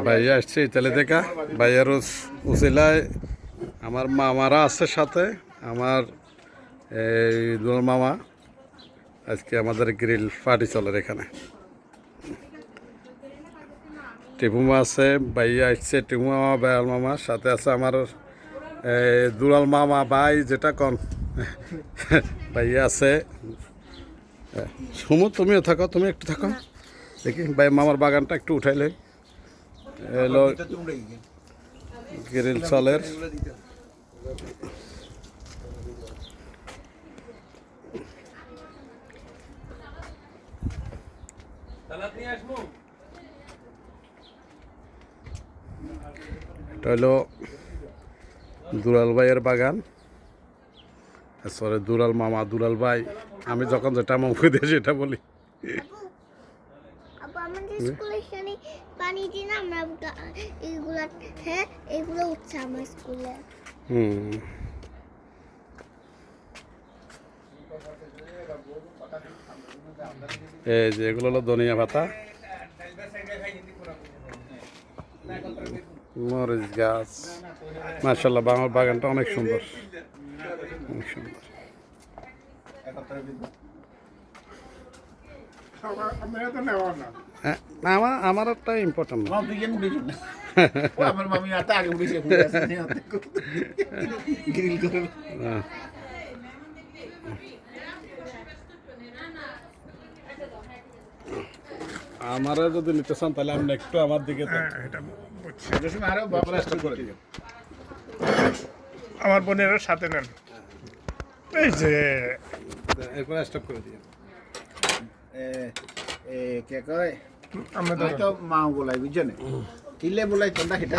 ভাইয়া আসছে ইতালি থেকে। ভাইয়ার উসিলায় আমার মামারা আছে সাথে, আমার এই দুলাল মামা। আজকে আমাদের গ্রিল পার্টি চলে এখানে। টিপুমা আছে, ভাইয়া আসছে, টিপু মামা, বেয়াল মামা, সাথে আছে আমার দুলাল মামা ভাই যেটা কন ভাইয়া আছে। সুমু তুমিও থাকো, তুমি একটু থাকো দেখি ভাই মামার বাগানটা একটু উঠাইলে এলো গ্রিল চলের। এটা হলো দুলাল ভাইয়ের বাগান। তারপরে দুলাল মামা, দুলাল ভাই, আমি যখন যেটা মুখে দিয়ে সেটা বলি। এই যে এগুলো হলো ধনিয়া পাতা, মরিচ গাছ। মাশাআল্লাহ আমার বাগানটা অনেক সুন্দর, অনেক সুন্দর। আমার একটা ইম্পর্টেন্ট আমারও যদি নিতে চান তাহলে আপনি একটু আমার দিকে আমার বোনের সাথে নেন। এই যে এরপর স্টপ করে দিয়ে কে কয় আমরা তো মা বলাই বুঝছেন কিলে বলাই তোমরা সেটা